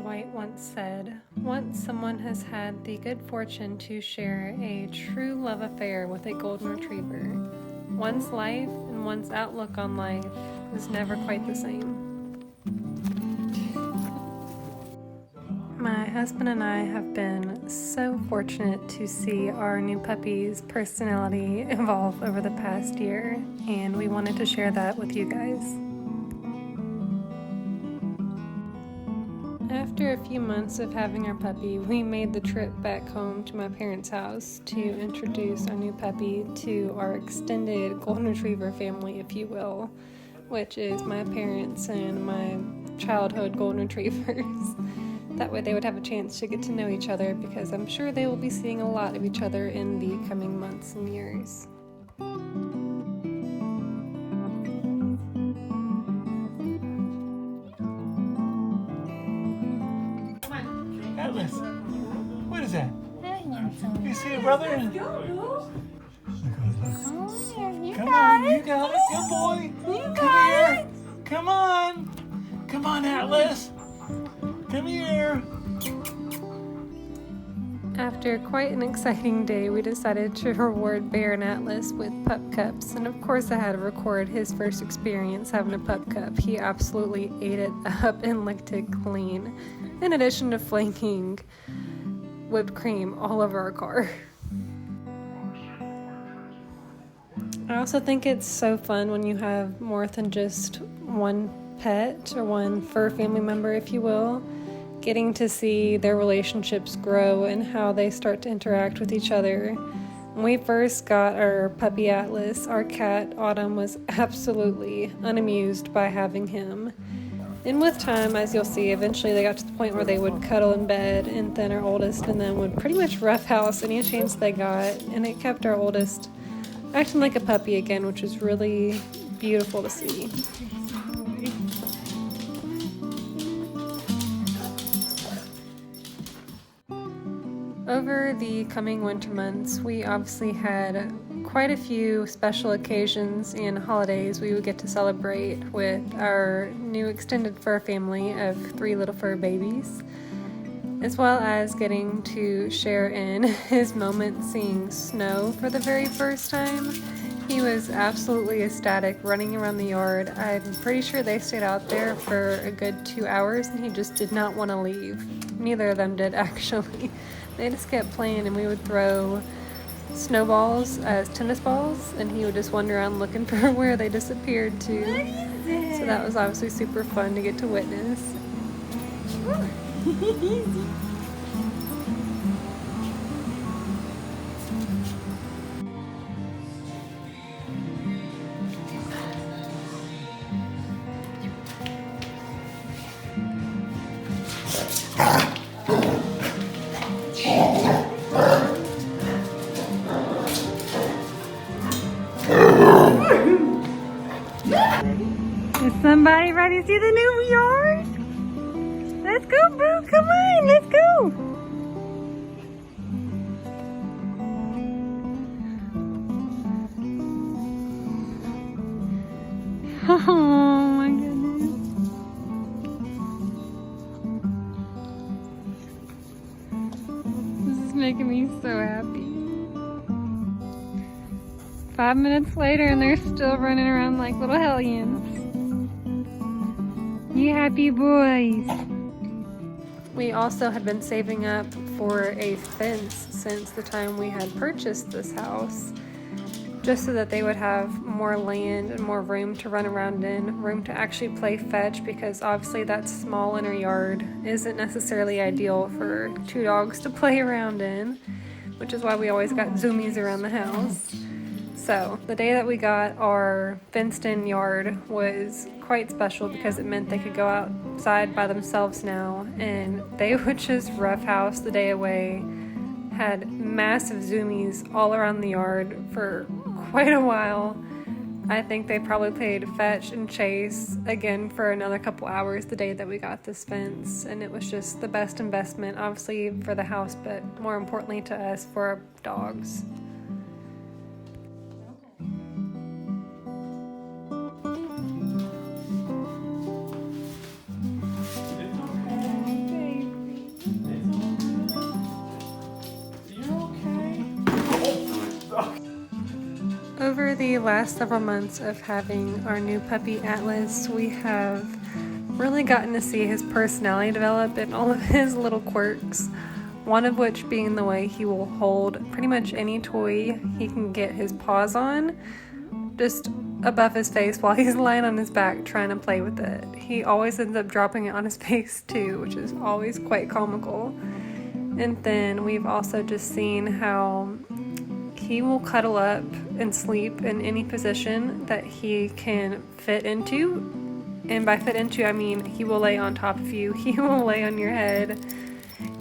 White once said, "Once someone has had the good fortune to share a true love affair with a golden retriever. One's life and one's outlook on life is never quite the same." My husband and I have been so fortunate to see our new puppy's personality evolve over the past year, and we wanted to share that with you guys. After a few months of having our puppy, we made the trip back home to my parents' house to introduce our new puppy to our extended golden retriever family, if you will, which is my parents and my childhood golden retrievers. That way they would have a chance to get to know each other, because I'm sure they will be seeing a lot of each other in the coming months and years. Atlas, what is that? You see your brother? Oh, you Come got on, it. you got it. Good boy. You Come got here. it. Come on. Come on, Atlas. Come here. After quite an exciting day, we decided to reward Bear and Atlas with pup cups, and of course I had to record his first experience having a pup cup. He absolutely ate it up and licked it clean, in addition to flanking whipped cream all over our car. I also think it's so fun when you have more than just one pet or one fur family member, if you will, getting to see their relationships grow and how they start to interact with each other. When we first got our puppy Atlas, our cat Autumn was absolutely unamused by having him. And with time, as you'll see, eventually they got to the point where they would cuddle in bed, and then our oldest and them would pretty much roughhouse any chance they got, and it kept our oldest acting like a puppy again, which was really beautiful to see. Over the coming winter months, we obviously had quite a few special occasions and holidays we would get to celebrate with our new extended fur family of 3 little fur babies, as well as getting to share in his moment seeing snow for the very first time. He was absolutely ecstatic running around the yard. I'm pretty sure they stayed out there for a good 2 hours and he just did not want to leave. Neither of them did, actually. They just kept playing, and we would throw snowballs as tennis balls, and he would just wander around looking for where they disappeared to. So that was obviously super fun to get to witness. Is somebody ready to see the new yard? Let's go, Boo. Come on, let's go. Oh my goodness. This is making me so happy. 5 minutes later and they're still running around like little hellions. You happy boys. We also had been saving up for a fence since the time we had purchased this house, just so that they would have more land and more room to run around in, room to actually play fetch, because obviously that small inner yard isn't necessarily ideal for 2 dogs to play around in, which is why we always got zoomies around the house. So the day that we got our fenced-in yard was quite special, because it meant they could go outside by themselves now, and they would just roughhouse the day away. Had massive zoomies all around the yard for quite a while. I think they probably played fetch and chase again for another couple hours the day that we got this fence, and it was just the best investment, obviously for the house, but more importantly to us, for our dogs. the last several months of having our new puppy Atlas, we have really gotten to see his personality develop and all of his little quirks. One of which being the way he will hold pretty much any toy he can get his paws on, just above his face while he's lying on his back trying to play with it. He always ends up dropping it on his face too, which is always quite comical. And then we've also just seen how he will cuddle up and sleep in any position that he can fit into. And by fit into, I mean he will lay on top of you, he will lay on your head.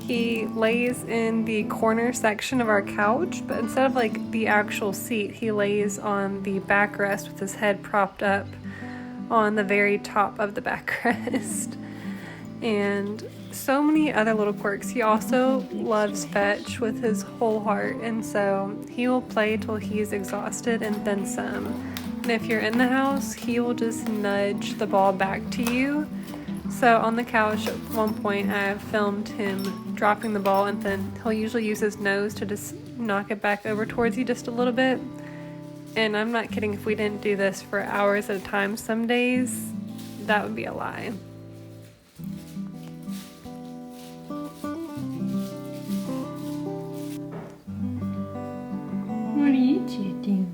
He lays in the corner section of our couch, but instead of like the actual seat, he lays on the backrest with his head propped up on the very top of the backrest. And so many other little quirks. He also loves fetch with his whole heart, and so he will play till he's exhausted and then some. And if you're in the house, he will just nudge the ball back to you. So on the couch at one point I filmed him dropping the ball, and then he'll usually use his nose to just knock it back over towards you just a little bit. And I'm not kidding, if we didn't do this for hours at a time some days, that would be a lie. What are you two doing?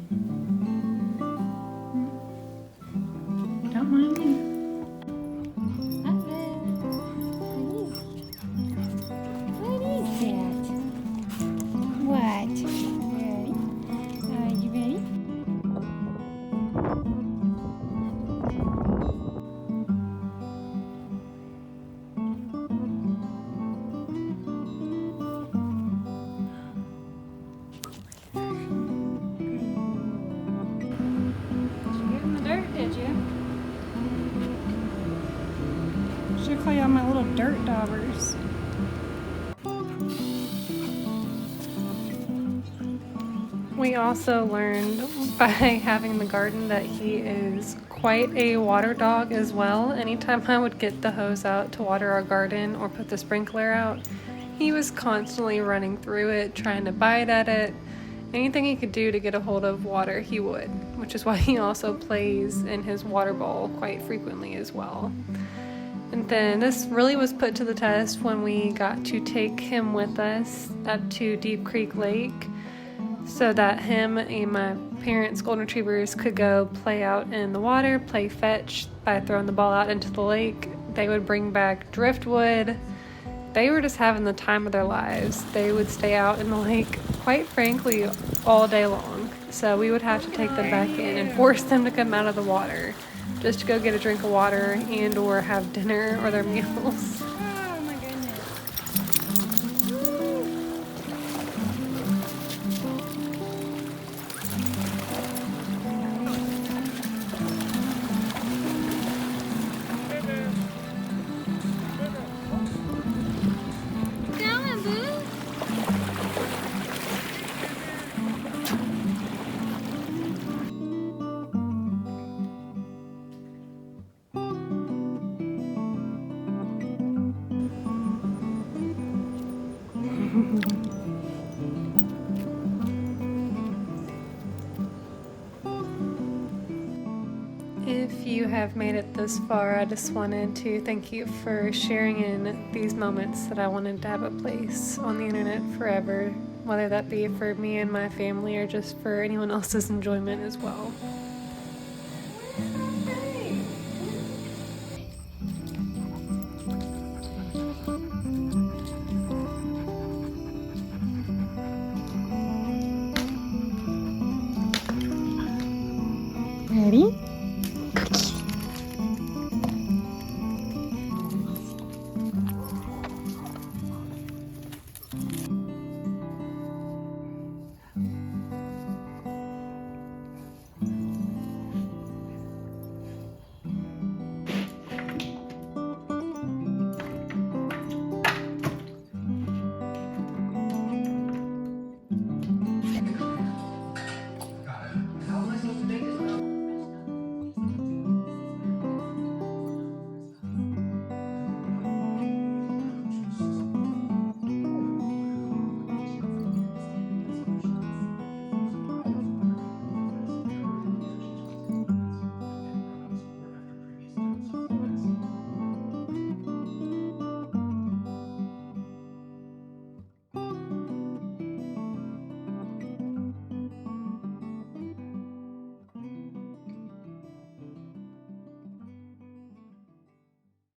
Don't mind me. What is that? What? Ready? Are you ready? Did you? Should call y'all my little dirt daubers. We also learned by having the garden that he is quite a water dog as well. Anytime I would get the hose out to water our garden or put the sprinkler out, he was constantly running through it, trying to bite at it. Anything he could do to get a hold of water, he would, which is why he also plays in his water bowl quite frequently as well. And then this really was put to the test when we got to take him with us up to Deep Creek Lake so that him and my parents' golden retrievers could go play out in the water, play fetch by throwing the ball out into the lake. They would bring back driftwood. They were just having the time of their lives. They would stay out in the lake, quite frankly, all day long. So we would have to take them back in and force them to come out of the water just to go get a drink of water and or have dinner or their meals. Oh my goodness. Going, boo. If you have made it this far, I just wanted to thank you for sharing in these moments that I wanted to have a place on the internet forever, whether that be for me and my family or just for anyone else's enjoyment as well.